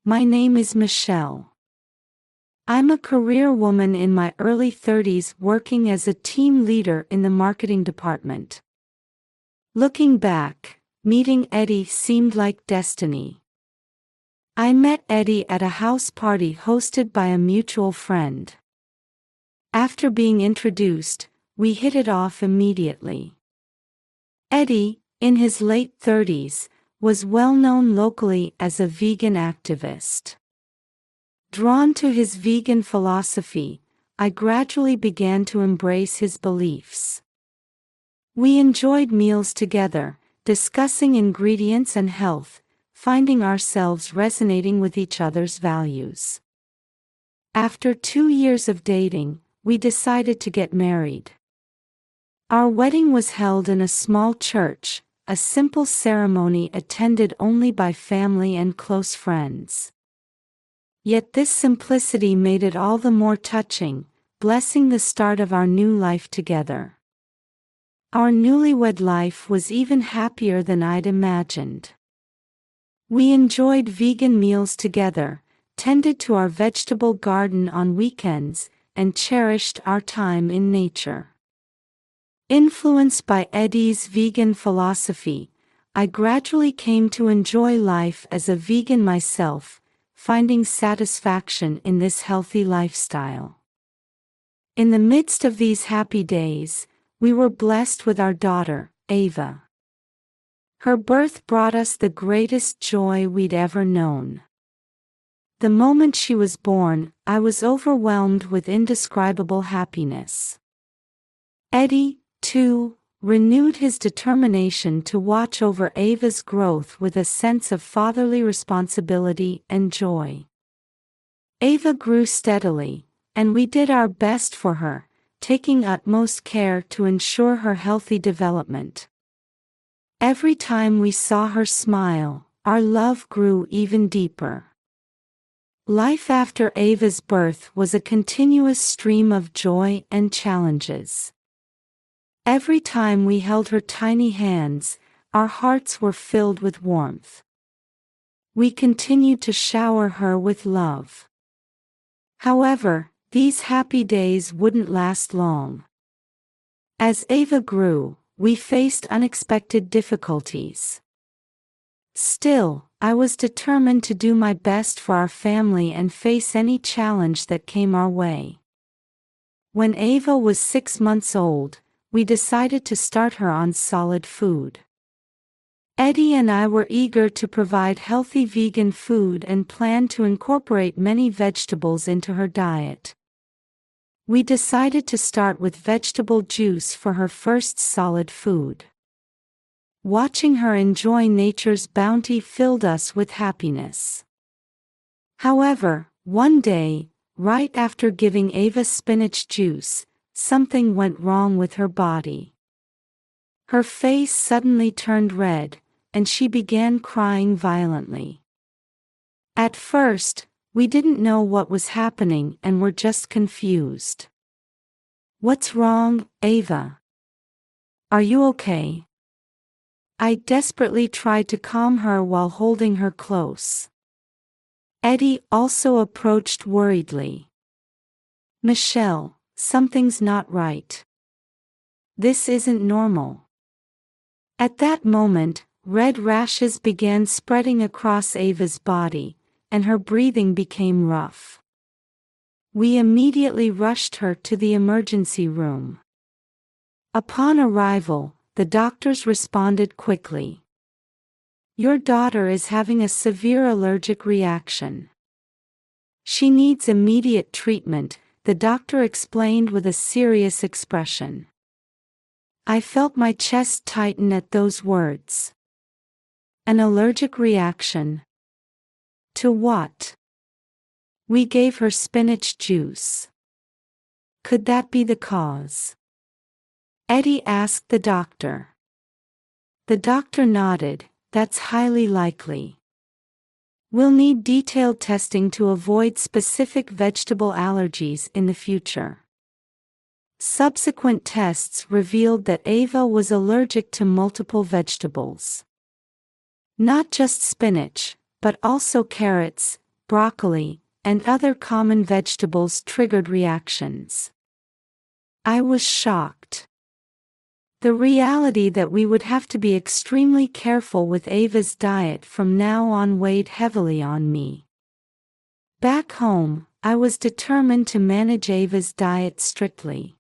my name is Michelle. I'm a career woman in my early 30s working as a team leader in the marketing department. Looking back, meeting Eddie seemed like destiny. I met Eddie at a house party hosted by a mutual friend. After being introduced, we hit it off immediately. Eddie, in his late 30s, was well known locally as a vegan activist. Drawn to his vegan philosophy, I gradually began to embrace his beliefs. We enjoyed meals together, discussing ingredients and health, finding ourselves resonating with each other's values. After 2 years of dating, we decided to get married. Our wedding was held in a small church, a simple ceremony attended only by family and close friends. Yet this simplicity made it all the more touching, blessing the start of our new life together. Our newlywed life was even happier than I'd imagined. We enjoyed vegan meals together, tended to our vegetable garden on weekends, and cherished our time in nature. Influenced by Eddie's vegan philosophy, I gradually came to enjoy life as a vegan myself, finding satisfaction in this healthy lifestyle. In the midst of these happy days, we were blessed with our daughter, Ava. Her birth brought us the greatest joy we'd ever known. The moment she was born, I was overwhelmed with indescribable happiness. Eddie, too, renewed his determination to watch over Ava's growth with a sense of fatherly responsibility and joy. Ava grew steadily, and we did our best for her, taking utmost care to ensure her healthy development. Every time we saw her smile, our love grew even deeper. Life after Ava's birth was a continuous stream of joy and challenges. Every time we held her tiny hands, our hearts were filled with warmth. We continued to shower her with love. However, these happy days wouldn't last long. As Ava grew, we faced unexpected difficulties. Still, I was determined to do my best for our family and face any challenge that came our way. When Ava was 6 months old, we decided to start her on solid food. Eddie and I were eager to provide healthy vegan food and planned to incorporate many vegetables into her diet. We decided to start with vegetable juice for her first solid food. Watching her enjoy nature's bounty filled us with happiness. However, one day, right after giving Ava spinach juice, something went wrong with her body. Her face suddenly turned red, and she began crying violently. At first, we didn't know what was happening and were just confused. "What's wrong, Ava? Are you okay?" I desperately tried to calm her while holding her close. Eddie also approached worriedly. "Michelle, something's not right. This isn't normal." At that moment, red rashes began spreading across Ava's body, and her breathing became rough. We immediately rushed her to the emergency room. Upon arrival, the doctors responded quickly. "Your daughter is having a severe allergic reaction. She needs immediate treatment," the doctor explained with a serious expression. I felt my chest tighten at those words. An allergic reaction? To what? We gave her spinach juice. Could that be the cause? Eddie asked the doctor. The doctor nodded. That's highly likely. We'll need detailed testing to avoid specific vegetable allergies in the future. Subsequent tests revealed that Ava was allergic to multiple vegetables. Not just spinach, but also carrots, broccoli, and other common vegetables triggered reactions. I was shocked. The reality that we would have to be extremely careful with Ava's diet from now on weighed heavily on me. Back home, I was determined to manage Ava's diet strictly.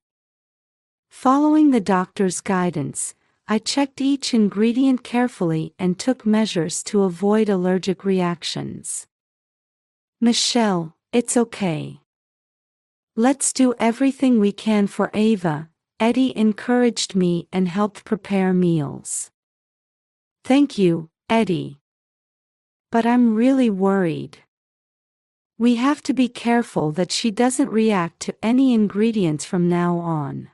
Following the doctor's guidance, I checked each ingredient carefully and took measures to avoid allergic reactions. "Michelle, it's okay. Let's do everything we can for Ava," Eddie encouraged me and helped prepare meals. "Thank you, Eddie. But I'm really worried. We have to be careful that she doesn't react to any ingredients from now on."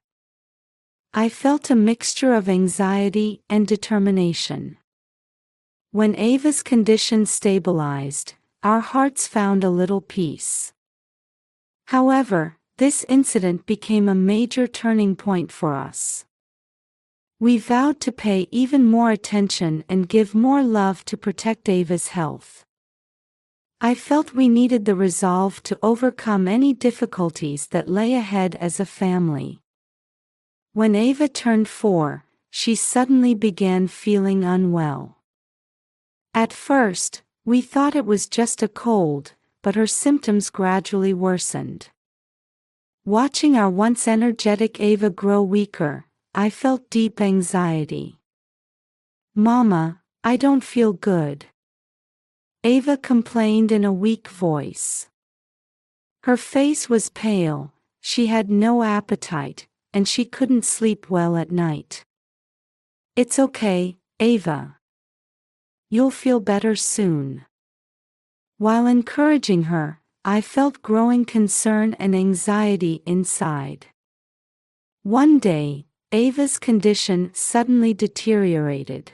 I felt a mixture of anxiety and determination. When Ava's condition stabilized, our hearts found a little peace. However, this incident became a major turning point for us. We vowed to pay even more attention and give more love to protect Ava's health. I felt we needed the resolve to overcome any difficulties that lay ahead as a family. When Ava turned 4, she suddenly began feeling unwell. At first, we thought it was just a cold, but her symptoms gradually worsened. Watching our once energetic Ava grow weaker, I felt deep anxiety. "Mama, I don't feel good," Ava complained in a weak voice. Her face was pale, she had no appetite, and she couldn't sleep well at night. "It's okay, Ava. You'll feel better soon." While encouraging her, I felt growing concern and anxiety inside. One day, Ava's condition suddenly deteriorated.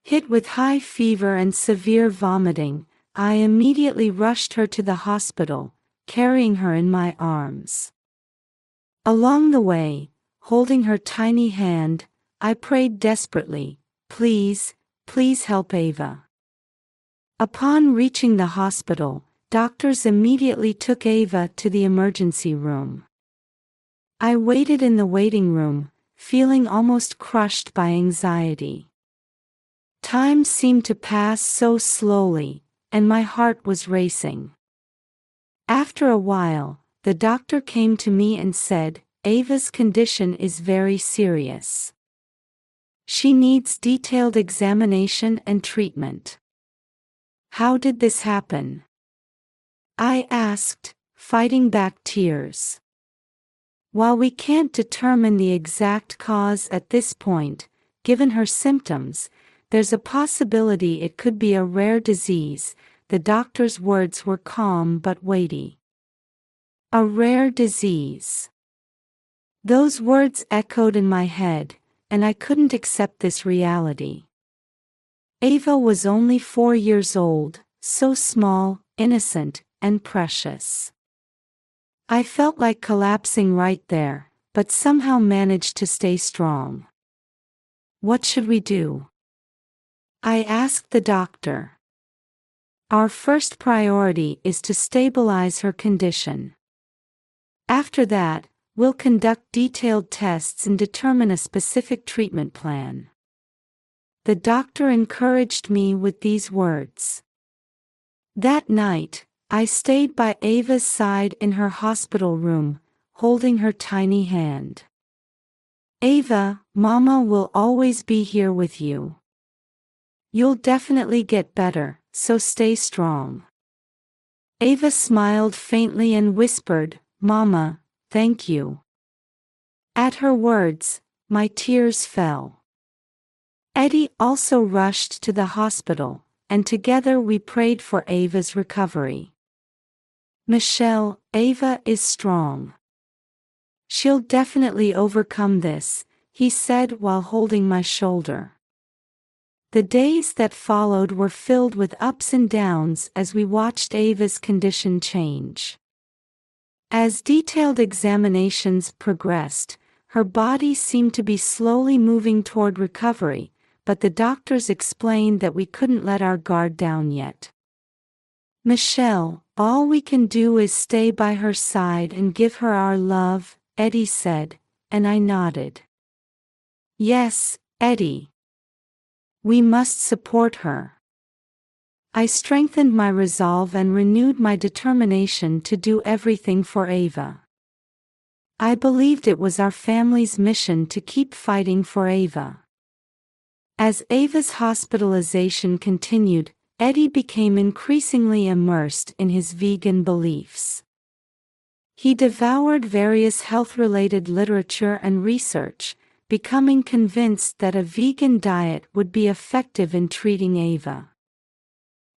Hit with high fever and severe vomiting, I immediately rushed her to the hospital, carrying her in my arms. Along the way, holding her tiny hand, I prayed desperately, "Please, please help Ava." Upon reaching the hospital, doctors immediately took Ava to the emergency room. I waited in the waiting room, feeling almost crushed by anxiety. Time seemed to pass so slowly, and my heart was racing. After a while, the doctor came to me and said, "Ava's condition is very serious. She needs detailed examination and treatment." "How did this happen?" I asked, fighting back tears. "While we can't determine the exact cause at this point, given her symptoms, there's a possibility it could be a rare disease." The doctor's words were calm but weighty. A rare disease. Those words echoed in my head, and I couldn't accept this reality. Ava was only 4 years old, so small, innocent, and precious. I felt like collapsing right there, but somehow managed to stay strong. "What should we do?" I asked the doctor. "Our first priority is to stabilize her condition. After that, we'll conduct detailed tests and determine a specific treatment plan." The doctor encouraged me with these words. That night, I stayed by Ava's side in her hospital room, holding her tiny hand. "Ava, Mama will always be here with you. You'll definitely get better, so stay strong." Ava smiled faintly and whispered, "Mama, thank you." At her words, my tears fell. Eddie also rushed to the hospital, and together we prayed for Ava's recovery. "Michelle, Ava is strong. She'll definitely overcome this," he said while holding my shoulder. The days that followed were filled with ups and downs as we watched Ava's condition change. As detailed examinations progressed, her body seemed to be slowly moving toward recovery, but the doctors explained that we couldn't let our guard down yet. Michelle, all we can do is stay by her side and give her our love, Eddie said, and I nodded. Yes, Eddie. We must support her. I strengthened my resolve and renewed my determination to do everything for Ava. I believed it was our family's mission to keep fighting for Ava. As Ava's hospitalization continued, Eddie became increasingly immersed in his vegan beliefs. He devoured various health-related literature and research, becoming convinced that a vegan diet would be effective in treating Ava.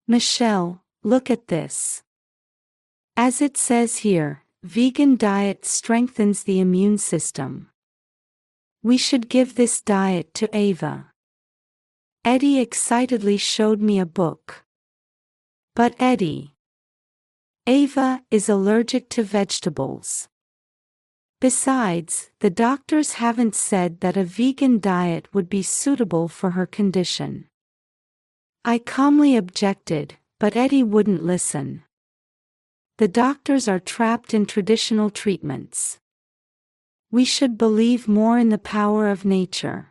Michelle, look at this. As it says here, vegan diet strengthens the immune system. We should give this diet to Ava. Eddie excitedly showed me a book. But Eddie, Ava is allergic to vegetables. Besides, the doctors haven't said that a vegan diet would be suitable for her condition. I calmly objected, but Eddie wouldn't listen. The doctors are trapped in traditional treatments. We should believe more in the power of nature.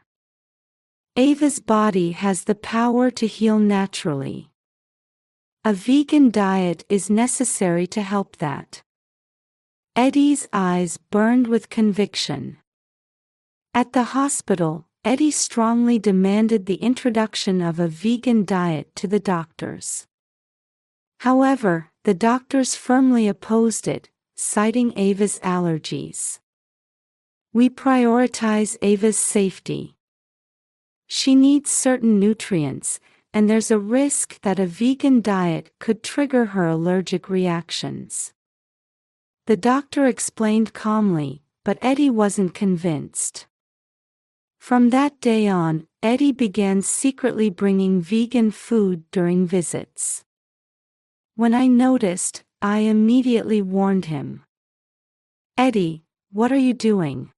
Ava's body has the power to heal naturally. A vegan diet is necessary to help that. Eddie's eyes burned with conviction. At the hospital, Eddie strongly demanded the introduction of a vegan diet to the doctors. However, the doctors firmly opposed it, citing Ava's allergies. We prioritize Ava's safety. She needs certain nutrients, and there's a risk that a vegan diet could trigger her allergic reactions. The doctor explained calmly, but Eddie wasn't convinced. From that day on, Eddie began secretly bringing vegan food during visits. When I noticed, I immediately warned him. Eddie, what are you doing?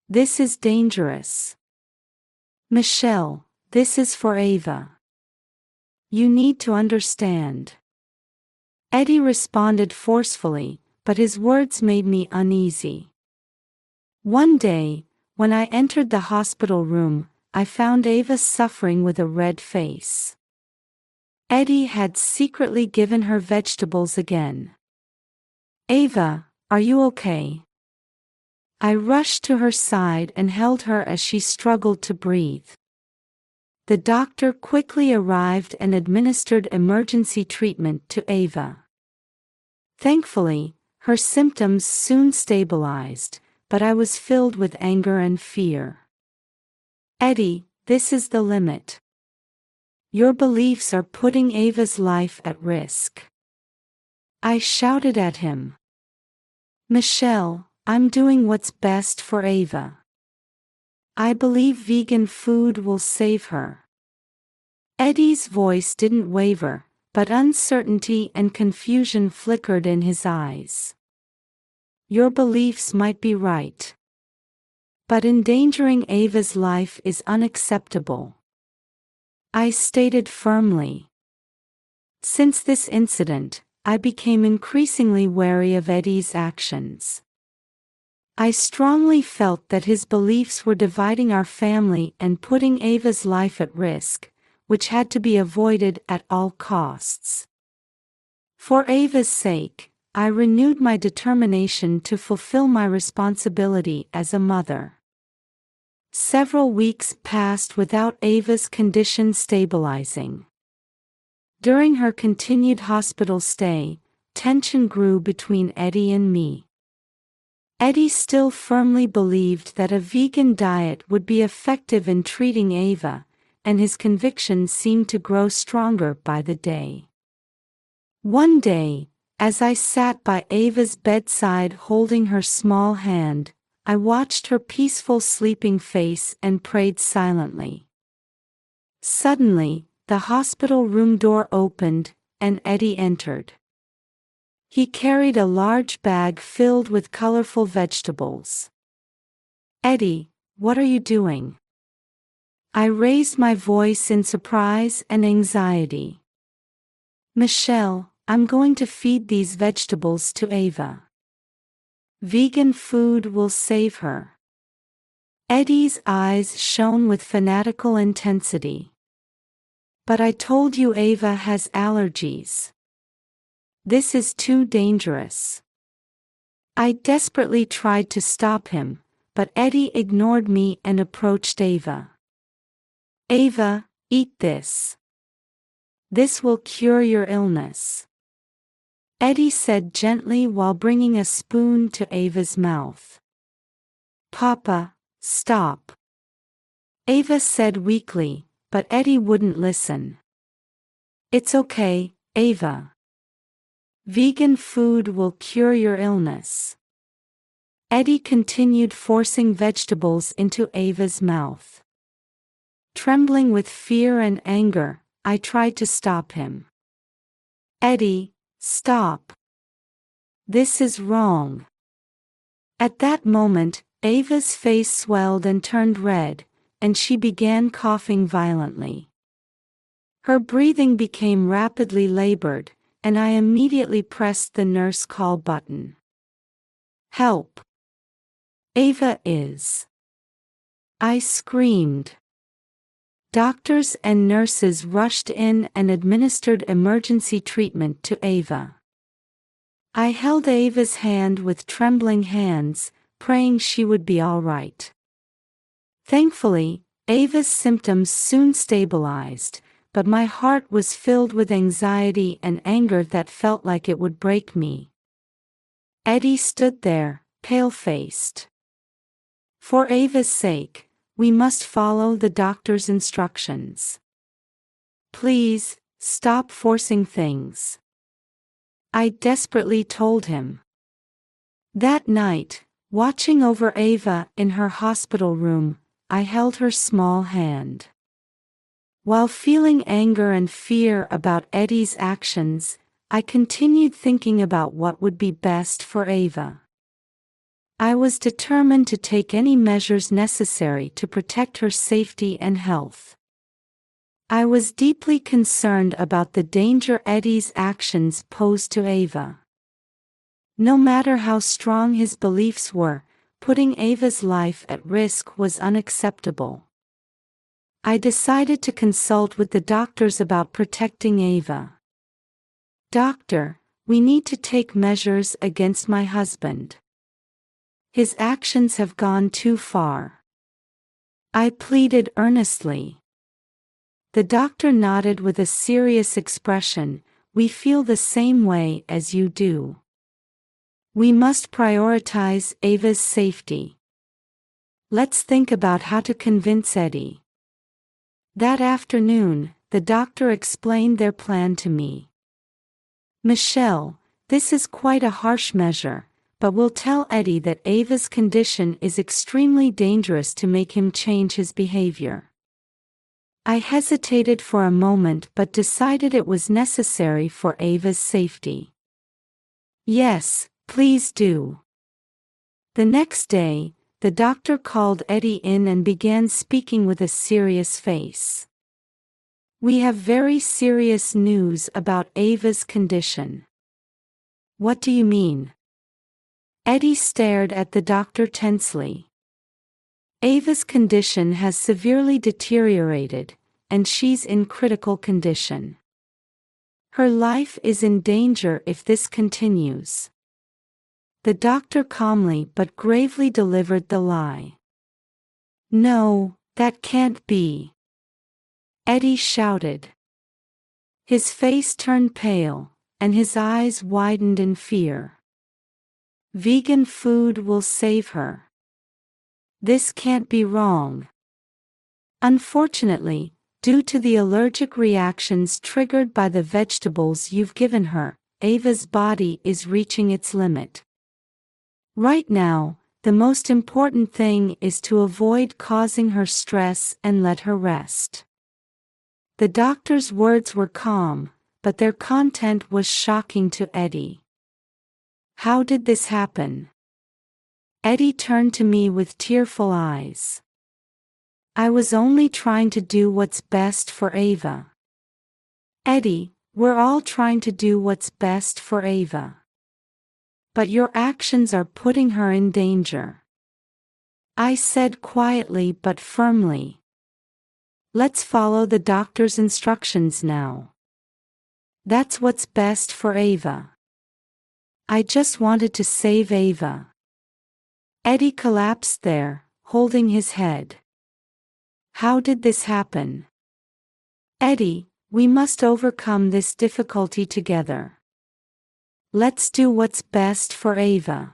This is dangerous. Michelle, this is for Ava. You need to understand. Eddie responded forcefully, but his words made me uneasy. One day, when I entered the hospital room, I found Ava suffering with a red face. Eddie had secretly given her vegetables again. Ava, are you okay? I rushed to her side and held her as she struggled to breathe. The doctor quickly arrived and administered emergency treatment to Ava. Thankfully, her symptoms soon stabilized, but I was filled with anger and fear. Eddie, this is the limit. Your beliefs are putting Ava's life at risk. I shouted at him. Michelle, I'm doing what's best for Ava. I believe vegan food will save her. Eddie's voice didn't waver, but uncertainty and confusion flickered in his eyes. Your beliefs might be right. But endangering Ava's life is unacceptable. I stated firmly. Since this incident, I became increasingly wary of Eddie's actions. I strongly felt that his beliefs were dividing our family and putting Ava's life at risk, which had to be avoided at all costs. For Ava's sake, I renewed my determination to fulfill my responsibility as a mother. Several weeks passed without Ava's condition stabilizing. During her continued hospital stay, tension grew between Eddie and me. Eddie still firmly believed that a vegan diet would be effective in treating Ava, and his conviction seemed to grow stronger by the day. One day, as I sat by Ava's bedside holding her small hand, I watched her peaceful sleeping face and prayed silently. Suddenly, the hospital room door opened, and Eddie entered. He carried a large bag filled with colorful vegetables. Eddie, what are you doing? I raised my voice in surprise and anxiety. Michelle, I'm going to feed these vegetables to Ava. Vegan food will save her. Eddie's eyes shone with fanatical intensity. But I told you Ava has allergies. This is too dangerous. I desperately tried to stop him, but Eddie ignored me and approached Ava. Ava, eat this. This will cure your illness. Eddie said gently while bringing a spoon to Ava's mouth. Papa, stop. Ava said weakly, but Eddie wouldn't listen. It's okay, Ava. Vegan food will cure your illness. Eddie continued forcing vegetables into Ava's mouth. Trembling with fear and anger, I tried to stop him. Eddie, stop. This is wrong. At that moment, Ava's face swelled and turned red, and she began coughing violently. Her breathing became rapidly labored, and I immediately pressed the nurse call button. Help! Ava is. I screamed. Doctors and nurses rushed in and administered emergency treatment to Ava. I held Ava's hand with trembling hands, praying she would be all right. Thankfully, Ava's symptoms soon stabilized, but my heart was filled with anxiety and anger that felt like it would break me. Eddie stood there, pale-faced. For Ava's sake, we must follow the doctor's instructions. Please, stop forcing things. I desperately told him. That night, watching over Ava in her hospital room, I held her small hand. While feeling anger and fear about Eddie's actions, I continued thinking about what would be best for Ava. I was determined to take any measures necessary to protect her safety and health. I was deeply concerned about the danger Eddie's actions posed to Ava. No matter how strong his beliefs were, putting Ava's life at risk was unacceptable. I decided to consult with the doctors about protecting Ava. Doctor, we need to take measures against my husband. His actions have gone too far. I pleaded earnestly. The doctor nodded with a serious expression. We feel the same way as you do. We must prioritize Ava's safety. Let's think about how to convince Eddie. That afternoon, the doctor explained their plan to me. Michelle, this is quite a harsh measure, but we'll tell Eddie that Ava's condition is extremely dangerous to make him change his behavior. I hesitated for a moment but decided it was necessary for Ava's safety. Yes, please do. The next day, the doctor called Eddie in and began speaking with a serious face. We have very serious news about Ava's condition. What do you mean? Eddie stared at the doctor tensely. Ava's condition has severely deteriorated, and she's in critical condition. Her life is in danger if this continues. The doctor calmly but gravely delivered the lie. No, that can't be. Eddie shouted. His face turned pale, and his eyes widened in fear. Vegan food will save her. This can't be wrong. Unfortunately, due to the allergic reactions triggered by the vegetables you've given her, Ava's body is reaching its limit. Right now, the most important thing is to avoid causing her stress and let her rest. The doctor's words were calm, but their content was shocking to Eddie. How did this happen? Eddie turned to me with tearful eyes. I was only trying to do what's best for Ava. Eddie, We're all trying to do what's best for Ava. But your actions are putting her in danger. I said quietly but firmly. Let's follow the doctor's instructions now. That's what's best for Ava. I just wanted to save Ava. Eddie collapsed there, holding his head. How did this happen? Eddie, we must overcome this difficulty together. Let's do what's best for Ava.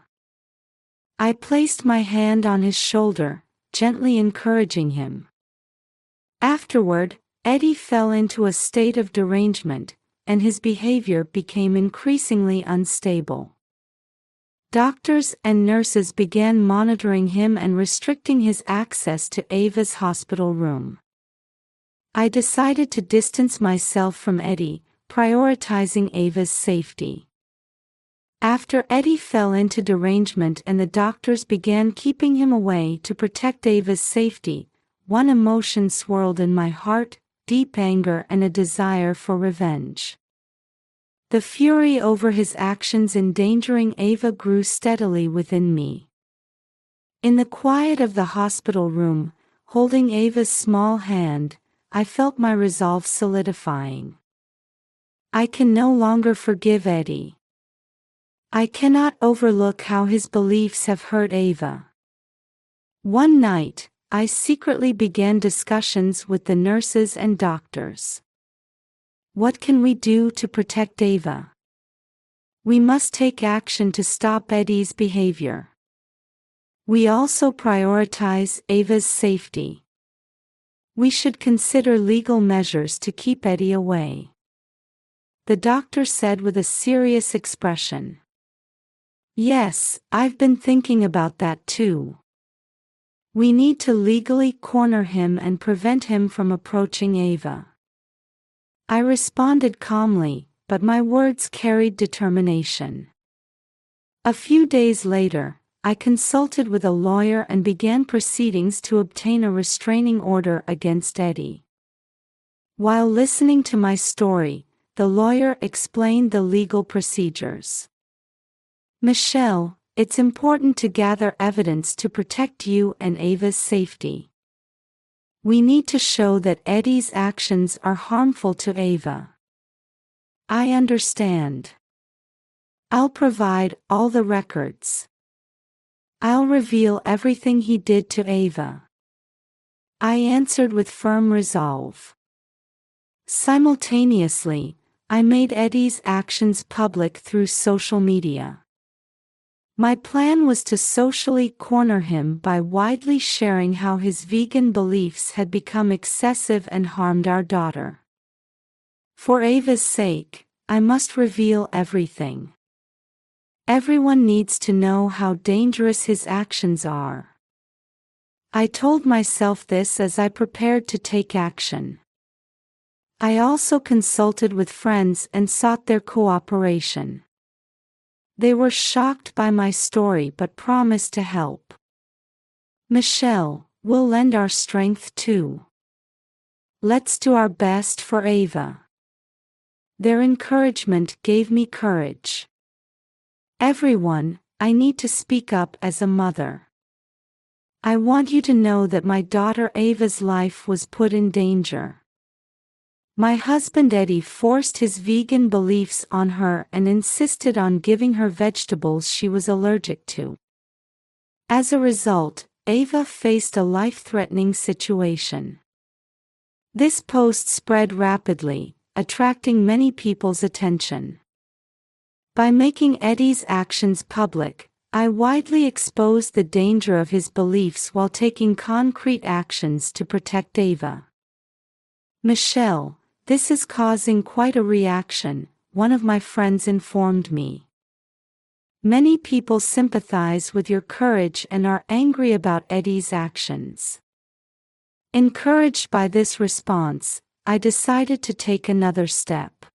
I placed my hand on his shoulder, gently encouraging him. Afterward, Eddie fell into a state of derangement, and his behavior became increasingly unstable. Doctors and nurses began monitoring him and restricting his access to Ava's hospital room. I decided to distance myself from Eddie, prioritizing Ava's safety. After Eddie fell into derangement and the doctors began keeping him away to protect Ava's safety, one emotion swirled in my heart: deep anger and a desire for revenge. The fury over his actions endangering Ava grew steadily within me. In the quiet of the hospital room, holding Ava's small hand, I felt my resolve solidifying. I can no longer forgive Eddie. I cannot overlook how his beliefs have hurt Ava. One night, I secretly began discussions with the nurses and doctors. What can we do to protect Ava? We must take action to stop Eddie's behavior. We also prioritize Ava's safety. We should consider legal measures to keep Eddie away. The doctor said with a serious expression. Yes, I've been thinking about that too. We need to legally corner him and prevent him from approaching Ava. I responded calmly, but my words carried determination. A few days later, I consulted with a lawyer and began proceedings to obtain a restraining order against Eddie. While listening to my story, the lawyer explained the legal procedures. Michelle, it's important to gather evidence to protect you and Ava's safety. We need to show that Eddie's actions are harmful to Ava. I understand. I'll provide all the records. I'll reveal everything he did to Ava. I answered with firm resolve. Simultaneously, I made Eddie's actions public through social media. My plan was to socially corner him by widely sharing how his vegan beliefs had become excessive and harmed our daughter. For Ava's sake, I must reveal everything. Everyone needs to know how dangerous his actions are. I told myself this as I prepared to take action. I also consulted with friends and sought their cooperation. They were shocked by my story but promised to help. Michelle, we'll lend our strength too. Let's do our best for Ava. Their encouragement gave me courage. Everyone, I need to speak up as a mother. I want you to know that my daughter Ava's life was put in danger. My husband Eddie forced his vegan beliefs on her and insisted on giving her vegetables she was allergic to. As a result, Ava faced a life-threatening situation. This post spread rapidly, attracting many people's attention. By making Eddie's actions public, I widely exposed the danger of his beliefs while taking concrete actions to protect Ava. Michelle, this is causing quite a reaction, one of my friends informed me. Many people sympathize with your courage and are angry about Eddie's actions. Encouraged by this response, I decided to take another step.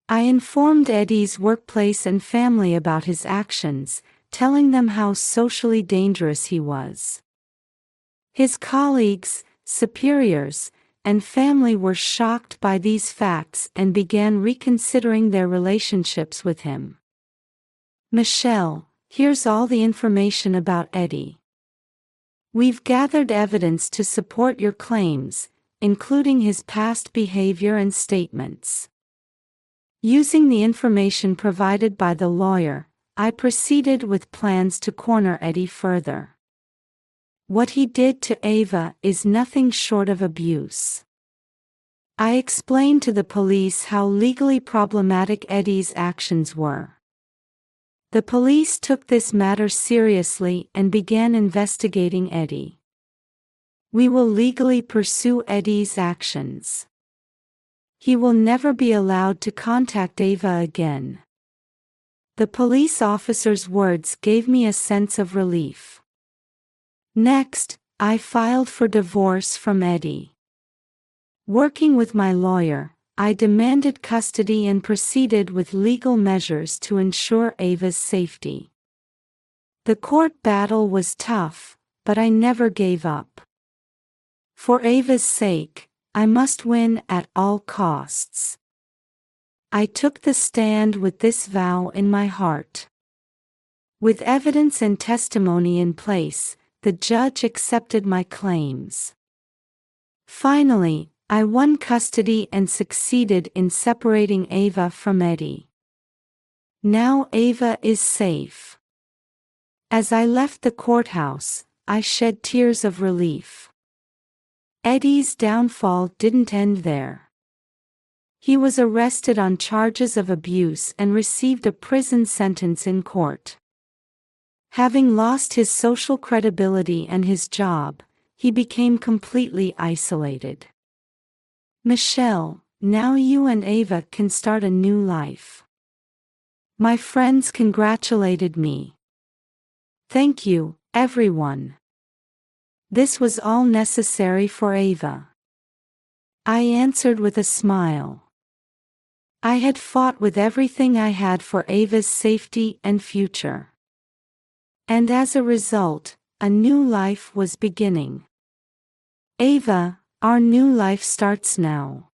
I informed Eddie's workplace and family about his actions, telling them how socially dangerous he was. His colleagues, superiors, and family were shocked by these facts and began reconsidering their relationships with him. Michelle, here's all the information about Eddie. We've gathered evidence to support your claims, including his past behavior and statements. Using the information provided by the lawyer, I proceeded with plans to corner Eddie further. What he did to Ava is nothing short of abuse. I explained to the police how legally problematic Eddie's actions were. The police took this matter seriously and began investigating Eddie. We will legally pursue Eddie's actions. He will never be allowed to contact Ava again. The police officer's words gave me a sense of relief. Next, I filed for divorce from Eddie. Working with my lawyer, I demanded custody and proceeded with legal measures to ensure Ava's safety. The court battle was tough, but I never gave up. For Ava's sake, I must win at all costs. I took the stand with this vow in my heart. With evidence and testimony in place, the judge accepted my claims. Finally, I won custody and succeeded in separating Ava from Eddie. Now Ava is safe. As I left the courthouse, I shed tears of relief. Eddie's downfall didn't end there. He was arrested on charges of abuse and received a prison sentence in court. Having lost his social credibility and his job, he became completely isolated. Michelle, now you and Ava can start a new life. My friends congratulated me. Thank you, everyone. This was all necessary for Ava. I answered with a smile. I had fought with everything I had for Ava's safety and future. And as a result, a new life was beginning. Ava, our new life starts now.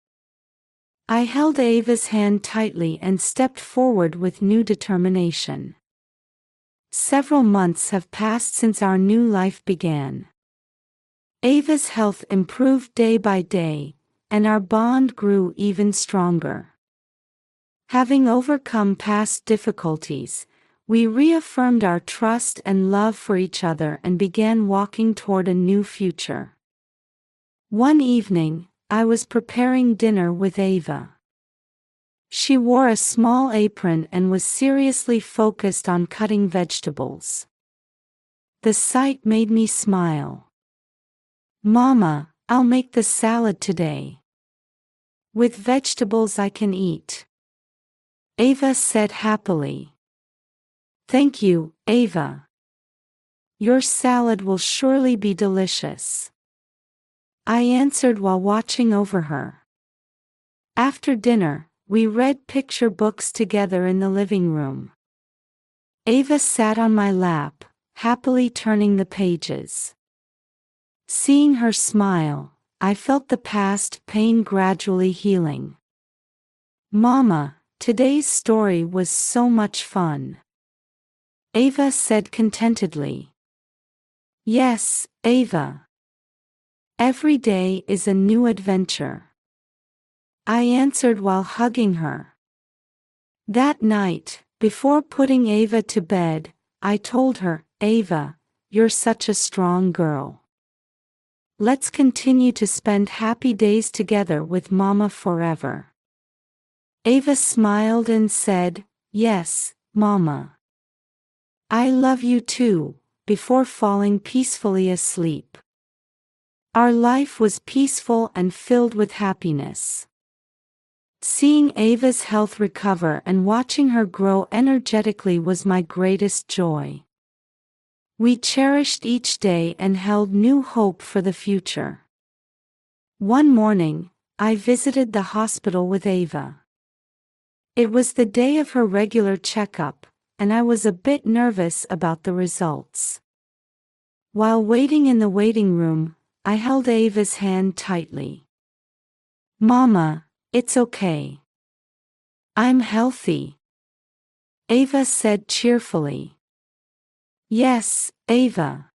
I held Ava's hand tightly and stepped forward with new determination. Several months have passed since our new life began. Ava's health improved day by day, and our bond grew even stronger. Having overcome past difficulties, we reaffirmed our trust and love for each other and began walking toward a new future. One evening, I was preparing dinner with Ava. She wore a small apron and was seriously focused on cutting vegetables. The sight made me smile. "Mama, I'll make the salad today. With vegetables I can eat," Ava said happily. "Thank you, Ava. Your salad will surely be delicious," I answered while watching over her. After dinner, we read picture books together in the living room. Ava sat on my lap, happily turning the pages. Seeing her smile, I felt the past pain gradually healing. "Mama, today's story was so much fun," Ava said contentedly. "Yes, Ava. Every day is a new adventure," I answered while hugging her. That night, before putting Ava to bed, I told her, "Ava, you're such a strong girl. Let's continue to spend happy days together with Mama forever." Ava smiled and said, "Yes, Mama. I love you too," before falling peacefully asleep. Our life was peaceful and filled with happiness. Seeing Ava's health recover and watching her grow energetically was my greatest joy. We cherished each day and held new hope for the future. One morning, I visited the hospital with Ava. It was the day of her regular checkup, and I was a bit nervous about the results. While waiting in the waiting room, I held Ava's hand tightly. Mama, it's okay. I'm healthy, Ava said cheerfully. Yes, Ava.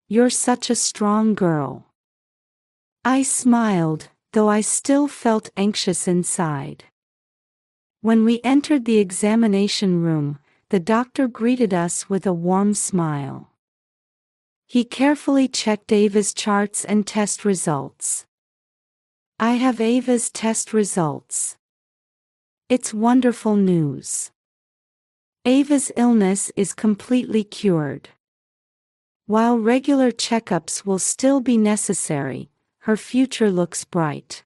You're such a strong girl. I smiled, though I still felt anxious inside. When we entered the examination room, the doctor greeted us with a warm smile. He carefully checked Ava's charts and test results. I have Ava's test results. It's wonderful news. Ava's illness is completely cured. While regular checkups will still be necessary, her future looks bright,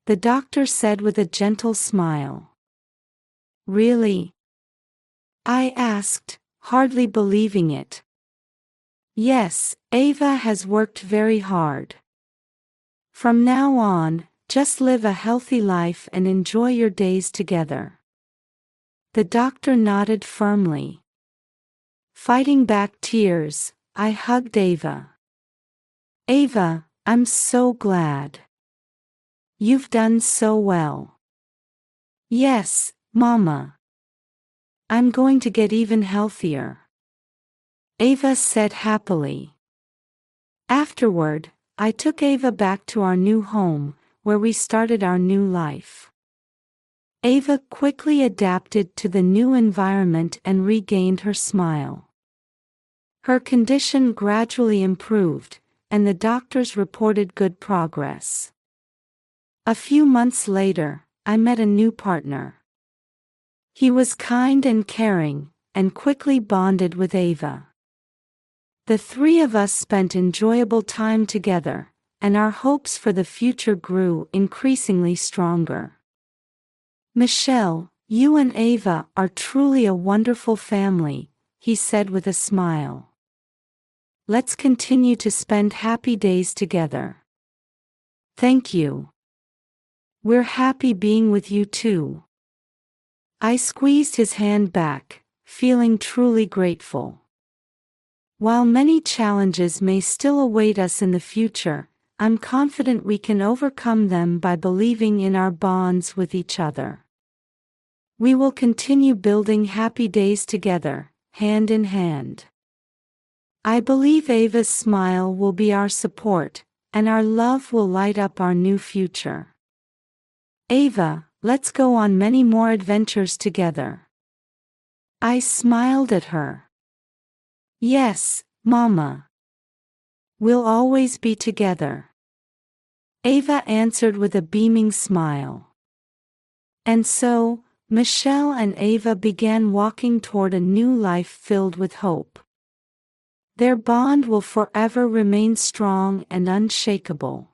the doctor said with a gentle smile. Really? I asked, hardly believing it. Yes, Ava has worked very hard. From now on, just live a healthy life and enjoy your days together. The doctor nodded firmly. Fighting back tears, I hugged Ava. Ava, I'm so glad. You've done so well. Yes, Mama. I'm going to get even healthier, Ava said happily. Afterward, I took Ava back to our new home, where we started our new life. Ava quickly adapted to the new environment and regained her smile. Her condition gradually improved, and the doctors reported good progress. A few months later, I met a new partner. He was kind and caring, and quickly bonded with Ava. The three of us spent enjoyable time together, and our hopes for the future grew increasingly stronger. Michelle, you and Ava are truly a wonderful family, he said with a smile. Let's continue to spend happy days together. Thank you. We're happy being with you too. I squeezed his hand back, feeling truly grateful. While many challenges may still await us in the future, I'm confident we can overcome them by believing in our bonds with each other. We will continue building happy days together, hand in hand. I believe Ava's smile will be our support, and our love will light up our new future. Ava, let's go on many more adventures together. I smiled at her. Yes, Mama. We'll always be together, Ava answered with a beaming smile. And so, Michelle and Ava began walking toward a new life filled with hope. Their bond will forever remain strong and unshakable.